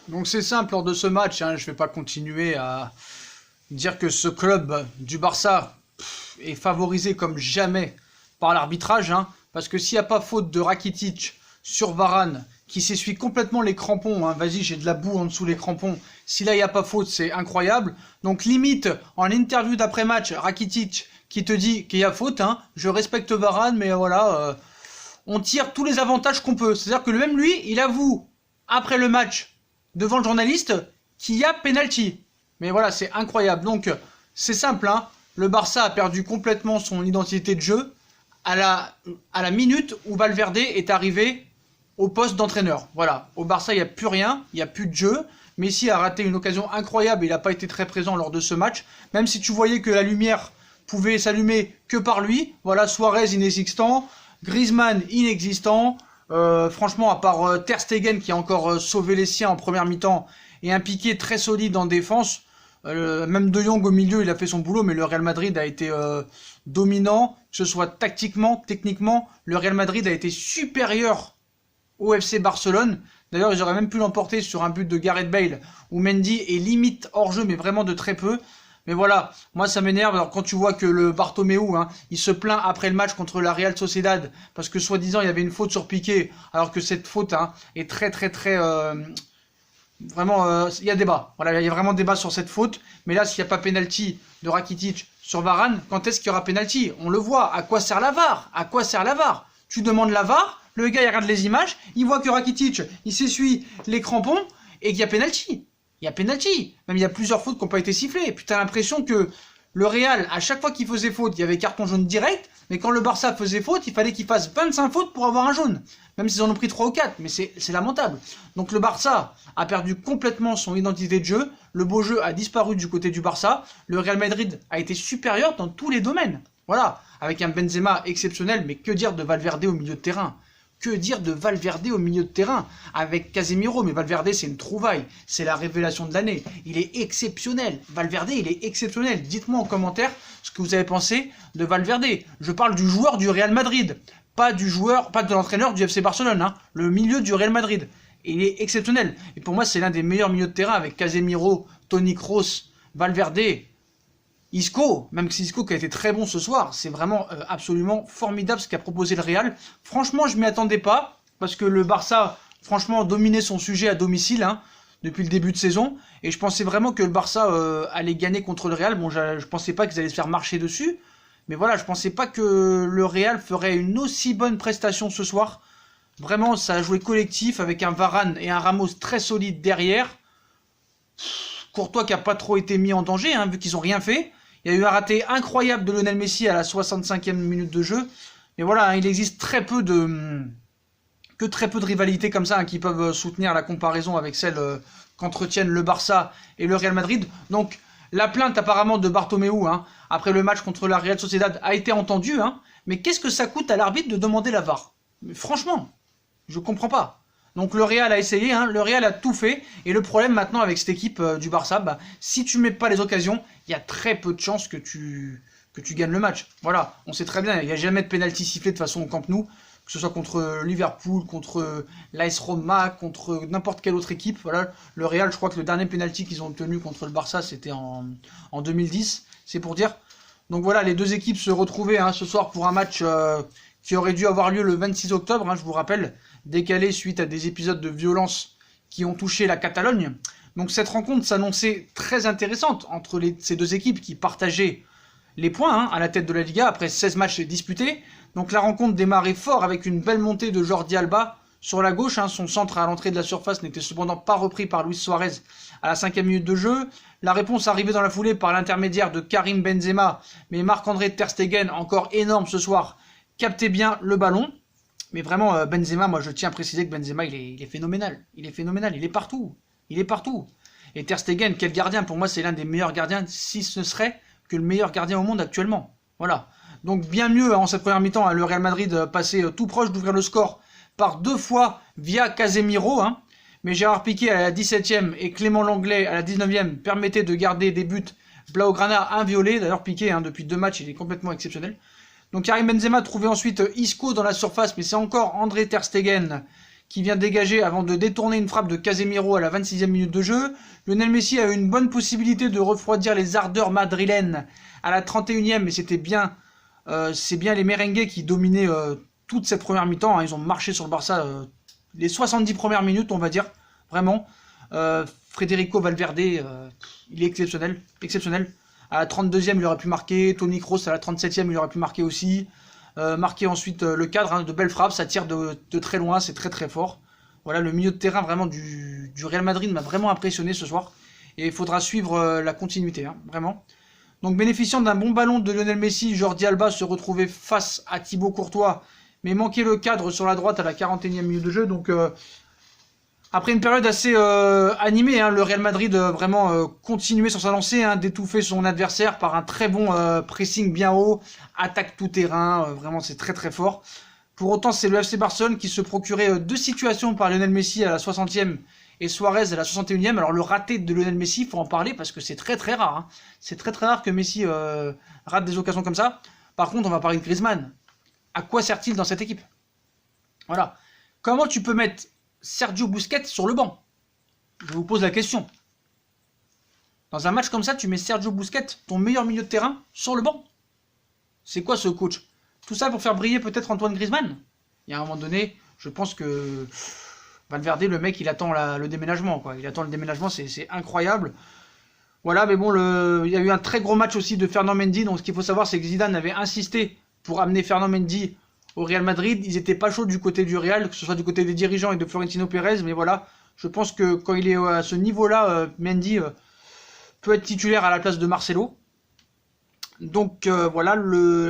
Donc c'est simple, lors de ce match, hein, je ne vais pas continuer à dire que ce club du Barça est favorisé comme jamais par l'arbitrage, hein, parce que s'il n'y a pas faute de Rakitic sur Varane, qui s'essuie complètement les crampons, hein, vas-y j'ai de la boue en dessous les crampons, si là il n'y a pas faute c'est incroyable, donc limite en interview d'après-match, Rakitic qui te dit qu'il y a faute, hein, je respecte Varane mais voilà, on tire tous les avantages qu'on peut, c'est-à-dire que même lui il avoue après le match devant le journaliste qu'il y a penalty. Mais voilà, c'est incroyable. Donc, c'est simple, hein. Le Barça a perdu complètement son identité de jeu à la minute où Valverde est arrivé au poste d'entraîneur. Voilà, au Barça, il n'y a plus rien, il n'y a plus de jeu. Messi a raté une occasion incroyable, il n'a pas été très présent lors de ce match. Même si tu voyais que la lumière pouvait s'allumer que par lui. Voilà, Suarez inexistant, Griezmann inexistant. Franchement, à part Ter Stegen qui a encore sauvé les siens en première mi-temps et un Piqué très solide en défense, même De Jong au milieu, il a fait son boulot, mais le Real Madrid a été dominant, que ce soit tactiquement, techniquement. Le Real Madrid a été supérieur au FC Barcelone. D'ailleurs, ils auraient même pu l'emporter sur un but de Gareth Bale où Mendy est limite hors jeu, mais vraiment de très peu. Mais voilà, moi ça m'énerve. Alors quand tu vois que le Bartomeu, hein, il se plaint après le match contre la Real Sociedad parce que soi-disant il y avait une faute sur Piqué, alors que cette faute, hein, est très vraiment, il y a débat. Voilà, il y a vraiment débat sur cette faute. Mais là, s'il n'y a pas penalty de Rakitic sur Varane, quand est-ce qu'il y aura penalty? On le voit. À quoi sert la VAR? À quoi sert la VAR? Tu demandes la VAR, le gars il regarde les images, il voit que Rakitic il s'essuie les crampons et qu'il y a penalty. Il y a penalty. Même il y a plusieurs fautes qui n'ont pas été sifflées. Et puis tu as l'impression que le Real, à chaque fois qu'il faisait faute, il y avait carton jaune direct. Mais quand le Barça faisait faute, il fallait qu'il fasse 25 fautes pour avoir un jaune. Même s'ils en ont pris 3 ou 4. Mais c'est lamentable. Donc le Barça a perdu complètement son identité de jeu. Le beau jeu a disparu du côté du Barça. Le Real Madrid a été supérieur dans tous les domaines. Voilà. Avec un Benzema exceptionnel. Mais que dire de Valverde au milieu de terrain? Que dire de Valverde au milieu de terrain avec Casemiro? Mais Valverde, c'est une trouvaille. C'est la révélation de l'année. Il est exceptionnel. Valverde, il est exceptionnel. Dites-moi en commentaire ce que vous avez pensé de Valverde. Je parle du joueur du Real Madrid. Pas de l'entraîneur du FC Barcelone. Hein. Le milieu du Real Madrid. Il est exceptionnel. Et pour moi, c'est l'un des meilleurs milieux de terrain avec Casemiro, Toni Kroos, Valverde, Isco, même si Isco qui a été très bon ce soir, c'est vraiment absolument formidable ce qu'a proposé le Real. Franchement, je m'y attendais pas, parce que le Barça, franchement, dominait son sujet à domicile, hein, depuis le début de saison, et je pensais vraiment que le Barça allait gagner contre le Real. Bon, je pensais pas qu'ils allaient se faire marcher dessus, mais voilà, je pensais pas que le Real ferait une aussi bonne prestation ce soir. Vraiment, ça a joué collectif, avec un Varane et un Ramos très solides derrière. Courtois qui a pas trop été mis en danger, hein, vu qu'ils ont rien fait. Il y a eu un raté incroyable de Lionel Messi à la 65e minute de jeu. Mais voilà, hein, il existe très peu de rivalités comme ça, hein, qui peuvent soutenir la comparaison avec celle qu'entretiennent le Barça et le Real Madrid. Donc la plainte apparemment de Bartomeu, hein, après le match contre la Real Sociedad a été entendue. Hein, mais qu'est-ce que ça coûte à l'arbitre de demander la VAR? Mais franchement, je comprends pas. Donc le Real a essayé, hein, le Real a tout fait, et le problème maintenant avec cette équipe du Barça, bah, si tu mets pas les occasions, il y a très peu de chances que tu gagnes le match. Voilà, on sait très bien, il n'y a jamais de pénalty sifflé de façon au Camp Nou, que ce soit contre Liverpool, contre l'AS Roma, contre n'importe quelle autre équipe. Voilà, le Real, je crois que le dernier pénalty qu'ils ont obtenu contre le Barça, c'était en 2010, c'est pour dire. Donc voilà, les deux équipes se retrouvaient, hein, ce soir pour un match qui aurait dû avoir lieu le 26 octobre, hein, je vous rappelle, décalé suite à des épisodes de violence qui ont touché la Catalogne. Donc cette rencontre s'annonçait très intéressante entre ces deux équipes qui partageaient les points, hein, à la tête de la Liga après 16 matchs disputés. Donc la rencontre démarrait fort avec une belle montée de Jordi Alba sur la gauche. Hein, son centre à l'entrée de la surface n'était cependant pas repris par Luis Suarez à la 5e minute de jeu. La réponse arrivait dans la foulée par l'intermédiaire de Karim Benzema, mais Marc-André Ter Stegen, encore énorme ce soir, captait bien le ballon. Mais vraiment, Benzema, moi je tiens à préciser que Benzema, il est phénoménal. Il est phénoménal, il est partout. Il est partout. Et Ter Stegen, quel gardien. Pour moi, c'est l'un des meilleurs gardiens, si ce serait que le meilleur gardien au monde actuellement. Voilà. Donc bien mieux, en cette première mi-temps, le Real Madrid passait tout proche d'ouvrir le score par 2 fois via Casemiro. Hein. Mais Gérard Piqué à la 17e et Clément Lenglet à la 19e permettaient de garder des buts Blaugrana inviolés. D'ailleurs, Piqué, hein, depuis 2 matchs, il est complètement exceptionnel. Donc Karim Benzema trouvait ensuite Isco dans la surface, mais c'est encore André Ter Stegen qui vient dégager avant de détourner une frappe de Casemiro à la 26e minute de jeu. Lionel Messi a eu une bonne possibilité de refroidir les ardeurs madrilènes à la 31e, mais c'était bien, c'est bien les merengues qui dominaient toute cette première mi-temps. Hein. Ils ont marché sur le Barça les 70 premières minutes, on va dire, vraiment. Federico Valverde, il est exceptionnel, exceptionnel. À la 32e, il aurait pu marquer. Toni Kroos, à la 37e, il aurait pu marquer aussi. Marquer ensuite le cadre, hein, de belles frappes, ça tire de très loin, c'est très très fort. Voilà, le milieu de terrain vraiment du Real Madrid m'a vraiment impressionné ce soir. Et il faudra suivre la continuité, hein, vraiment. Donc bénéficiant d'un bon ballon de Lionel Messi, Jordi Alba se retrouvait face à Thibaut Courtois, mais manquait le cadre sur la droite à la 41e minute de jeu. Donc après une période assez animée, hein, le Real Madrid vraiment continuait sur sa lancée, hein, d'étouffer son adversaire par un très bon pressing bien haut, attaque tout terrain, vraiment c'est très très fort. Pour autant, c'est le FC Barcelone qui se procurait deux situations par Lionel Messi à la 60e et Suarez à la 61e. Alors le raté de Lionel Messi, il faut en parler parce que c'est très très rare. Hein. C'est très très rare que Messi rate des occasions comme ça. Par contre, on va parler de Griezmann. À quoi sert-il dans cette équipe? Voilà. Comment tu peux mettre Sergio Busquets sur le banc? Je vous pose la question. Dans un match comme ça, tu mets Sergio Busquets, ton meilleur milieu de terrain, sur le banc. C'est quoi ce coach? Tout ça pour faire briller peut-être Antoine Griezmann? Il y a un moment donné, je pense que Valverde, le mec, il attend le déménagement, quoi. Il attend le déménagement, c'est incroyable. Voilà, mais bon, il y a eu un très gros match aussi de Fernand Mendy. Donc ce qu'il faut savoir, c'est que Zidane avait insisté pour amener Fernand Mendy au Real Madrid. Ils n'étaient pas chauds du côté du Real, que ce soit du côté des dirigeants et de Florentino Pérez. Mais voilà, je pense que quand il est à ce niveau-là, Mendy peut être titulaire à la place de Marcelo. Donc voilà,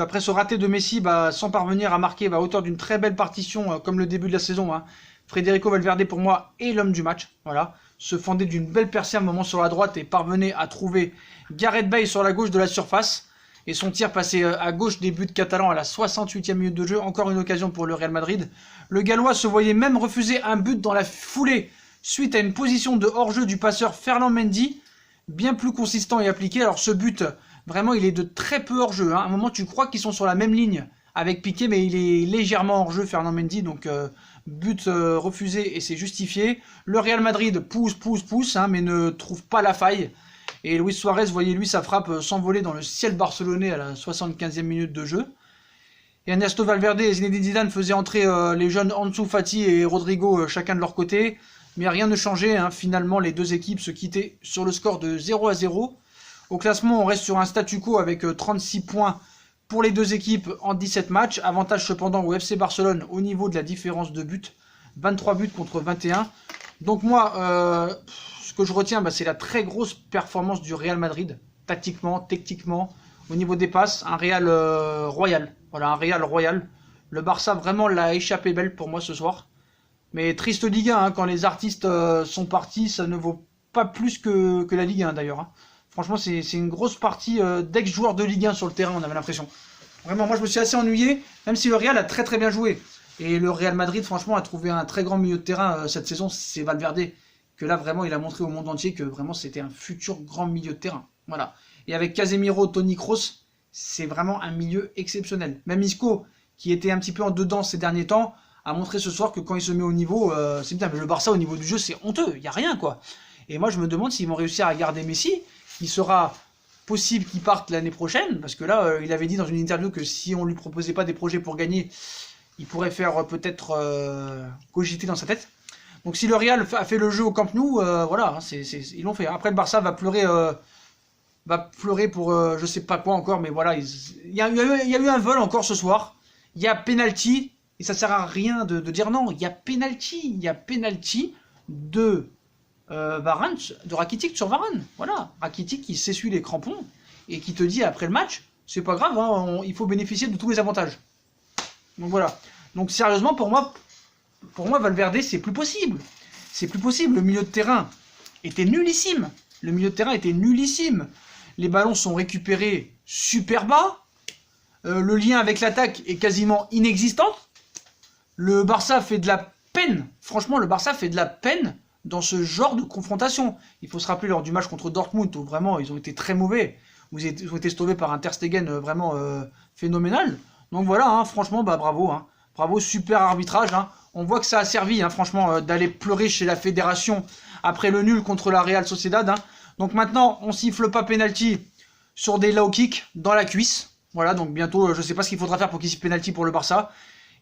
après ce raté de Messi, sans parvenir à marquer à hauteur d'une très belle partition, comme le début de la saison, hein, Federico Valverde pour moi est l'homme du match. Voilà, se fendait d'une belle percée à un moment sur la droite et parvenait à trouver Gareth Bale sur la gauche de la surface. Et son tir passé à gauche des buts catalans à la 68e minute de jeu. Encore une occasion pour le Real Madrid. Le Gallois se voyait même refuser un but dans la foulée suite à une position de hors-jeu du passeur Ferland Mendy. Bien plus consistant et appliqué. Alors ce but, vraiment, il est de très peu hors-jeu. Hein. À un moment, tu crois qu'ils sont sur la même ligne avec Piqué, mais il est légèrement hors-jeu, Ferland Mendy. Donc but refusé et c'est justifié. Le Real Madrid pousse, hein, mais ne trouve pas la faille. Et Luis Suarez, voyez-lui, sa frappe s'envoler dans le ciel barcelonais à la 75e minute de jeu. Et Ernesto Valverde et Zinedine Zidane faisaient entrer les jeunes Ansu Fati et Rodrigo chacun de leur côté. Mais rien ne changeait, hein. Finalement, les deux équipes se quittaient sur le score de 0-0. Au classement, on reste sur un statu quo avec 36 points pour les deux équipes en 17 matchs. Avantage cependant au FC Barcelone au niveau de la différence de buts. 23 buts contre 21. Donc moi, ce que je retiens, c'est la très grosse performance du Real Madrid, tactiquement, techniquement, au niveau des passes, un Real royal. Voilà, un Real royal. Le Barça vraiment l'a échappé belle pour moi ce soir. Mais triste Ligue 1, hein, quand les artistes sont partis, ça ne vaut pas plus que la Ligue 1 d'ailleurs. Hein. Franchement, c'est une grosse partie d'ex-joueurs de Ligue 1 sur le terrain, on avait l'impression. Vraiment, moi je me suis assez ennuyé, même si le Real a très très bien joué. Et le Real Madrid, franchement, a trouvé un très grand milieu de terrain cette saison, c'est Valverde. Que là, vraiment, il a montré au monde entier que vraiment, c'était un futur grand milieu de terrain. Voilà. Et avec Casemiro, Toni Kroos, c'est vraiment un milieu exceptionnel. Même Isco, qui était un petit peu en dedans ces derniers temps, a montré ce soir que quand il se met au niveau, c'est bien. Mais le Barça, au niveau du jeu, c'est honteux. Il n'y a rien, quoi. Et moi, je me demande s'ils vont réussir à garder Messi. Il sera possible qu'il parte l'année prochaine. Parce que là, il avait dit dans une interview que si on ne lui proposait pas des projets pour gagner, il pourrait faire peut-être cogiter dans sa tête. Donc si le Real a fait le jeu au Camp Nou, voilà, hein, ils l'ont fait. Après le Barça va pleurer pour je sais pas quoi encore, mais voilà, il y a eu un vol encore ce soir. Il y a penalty et ça sert à rien de dire non. Il y a penalty de Varane, de Rakitic sur Varane. Voilà, Rakitic qui s'essuie les crampons et qui te dit après le match, c'est pas grave, hein, il faut bénéficier de tous les avantages. Donc voilà. Donc sérieusement pour moi, Valverde, c'est plus possible. C'est plus possible. Le milieu de terrain était nullissime. Les ballons sont récupérés super bas. Le lien avec l'attaque est quasiment inexistant. Le Barça fait de la peine. Franchement, le Barça fait de la peine dans ce genre de confrontation. Il faut se rappeler lors du match contre Dortmund où vraiment ils ont été très mauvais. Ils ont été sauvés par un Ter Stegen vraiment phénoménal. Donc voilà, hein, franchement, bravo. Hein. Bravo, super arbitrage. Hein. On voit que ça a servi, hein, franchement, d'aller pleurer chez la fédération après le nul contre la Real Sociedad. Hein. Donc maintenant, on siffle pas penalty sur des low kicks dans la cuisse. Voilà, donc bientôt, je sais pas ce qu'il faudra faire pour qu'il siffle penalty pour le Barça.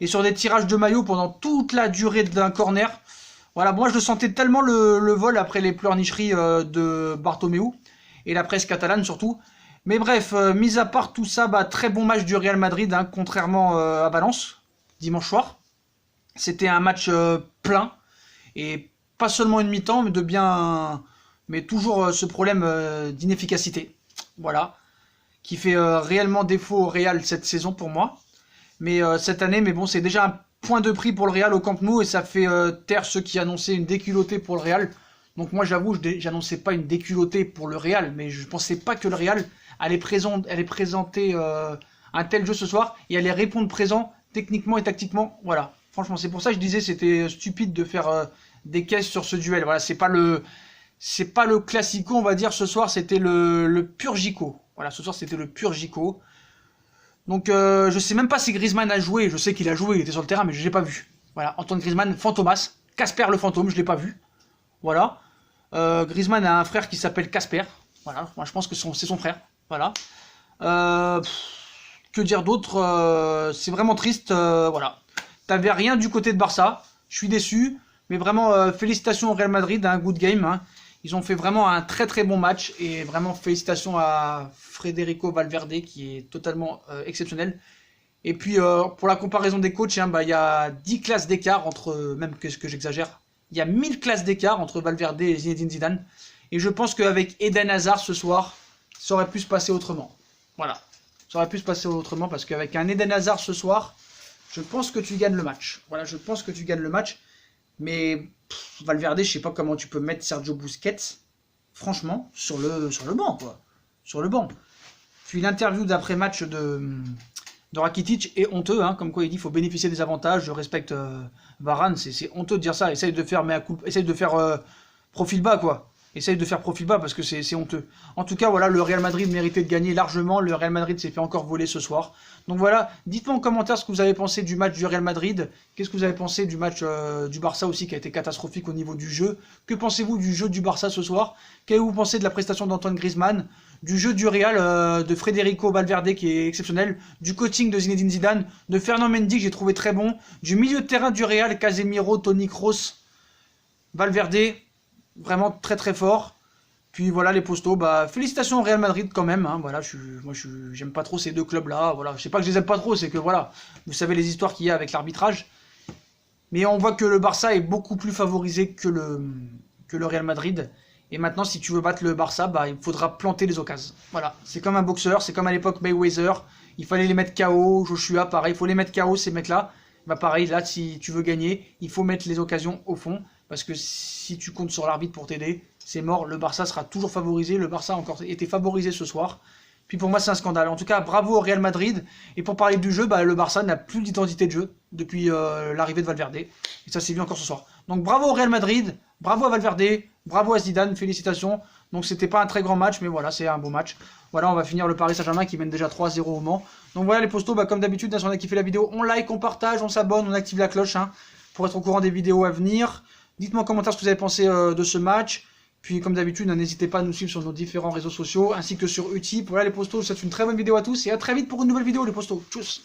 Et sur des tirages de maillot pendant toute la durée d'un corner. Voilà, moi je le sentais tellement le vol après les pleurnicheries de Bartomeu et la presse catalane surtout. Mais bref, mis à part tout ça, bah, très bon match du Real Madrid, hein, contrairement à Valence, dimanche soir. C'était un match plein, et pas seulement une mi-temps, mais toujours ce problème d'inefficacité, voilà, qui fait réellement défaut au Real cette saison pour moi. Mais cette année, mais bon, c'est déjà un point de prix pour le Real au Camp Nou, et ça fait taire ceux qui annonçaient une déculottée pour le Real. Donc moi j'avoue, j'annonçais pas une déculottée pour le Real, mais je pensais pas que le Real allait présenter un tel jeu ce soir, et allait répondre présent techniquement et tactiquement, voilà. Franchement, c'est pour ça que je disais c'était stupide de faire des caisses sur ce duel. Voilà, c'est pas le classico, on va dire, ce soir, c'était le pur Gico. Voilà, ce soir, c'était le pur Gico. Donc, je sais même pas si Griezmann a joué. Je sais qu'il a joué, il était sur le terrain, mais je l'ai pas vu. Voilà, Antoine Griezmann, Fantomas, Casper le fantôme, je l'ai pas vu. Voilà. Griezmann a un frère qui s'appelle Casper. Voilà, moi je pense que c'est son frère. Voilà. Que dire d'autre, c'est vraiment triste, voilà. T'avais rien du côté de Barça, je suis déçu, mais vraiment félicitations au Real Madrid, un good game. Hein. Ils ont fait vraiment un très très bon match, et vraiment félicitations à Federico Valverde qui est totalement exceptionnel. Et puis pour la comparaison des coachs, hein, bah, y a 10 classes d'écart entre, même que j'exagère, il y a 1000 classes d'écart entre Valverde et Zinedine Zidane. Et je pense qu'avec Eden Hazard ce soir, ça aurait pu se passer autrement. Voilà, ça aurait pu se passer autrement, parce qu'avec un Eden Hazard ce soir, je pense que tu gagnes le match. Voilà, je pense que tu gagnes le match. Mais Valverde, je sais pas comment tu peux mettre Sergio Busquets, franchement, sur le banc, quoi. Sur le banc. Puis l'interview d'après-match de Rakitic est honteux, hein, comme quoi il dit qu'il faut bénéficier des avantages, je respecte Varane, c'est honteux de dire ça. Essaye de faire profil bas, quoi. Essaye de faire profil bas, parce que c'est honteux. En tout cas, voilà, le Real Madrid méritait de gagner largement. Le Real Madrid s'est fait encore voler ce soir. Donc voilà, dites-moi en commentaire ce que vous avez pensé du match du Real Madrid. Qu'est-ce que vous avez pensé du match du Barça aussi, qui a été catastrophique au niveau du jeu. Que pensez-vous du jeu du Barça ce soir? Qu'avez-vous pensé de la prestation d'Antoine Griezmann? Du jeu du Real, de Federico Valverde qui est exceptionnel, du coaching de Zinedine Zidane, de Fernand Mendy que j'ai trouvé très bon, du milieu de terrain du Real, Casemiro, Toni Kroos, Valverde, vraiment très très fort. Puis voilà les postos, bah félicitations au Real Madrid quand même, hein, voilà, j'aime pas trop ces deux clubs là, voilà, je sais pas que je les aime pas trop, c'est que voilà, vous savez les histoires qu'il y a avec l'arbitrage, mais on voit que le Barça est beaucoup plus favorisé que le Real Madrid, et maintenant si tu veux battre le Barça, bah il faudra planter les occasions, voilà, c'est comme un boxeur, c'est comme à l'époque Mayweather, il fallait les mettre KO, Joshua pareil, il faut les mettre KO ces mecs là, bah pareil, là si tu veux gagner, il faut mettre les occasions au fond, parce que si tu comptes sur l'arbitre pour t'aider, c'est mort, le Barça sera toujours favorisé, le Barça a encore été favorisé ce soir. Puis pour moi c'est un scandale. En tout cas, bravo au Real Madrid. Et pour parler du jeu, bah, le Barça n'a plus d'identité de jeu depuis l'arrivée de Valverde. Et ça s'est vu encore ce soir. Donc bravo au Real Madrid, bravo à Valverde, bravo à Zidane, félicitations. Donc c'était pas un très grand match, mais voilà, c'est un beau match. Voilà, on va finir le Paris Saint-Germain qui mène déjà 3-0 au Mans. Donc voilà les postos, bah, comme d'habitude, si on a kiffé la vidéo, on like, on partage, on s'abonne, on active la cloche hein, pour être au courant des vidéos à venir. Dites-moi en commentaire ce que vous avez pensé de ce match. Puis comme d'habitude, n'hésitez pas à nous suivre sur nos différents réseaux sociaux, ainsi que sur Utip. Voilà les postos, je vous souhaite une très bonne vidéo à tous, et à très vite pour une nouvelle vidéo les postos. Tchuss.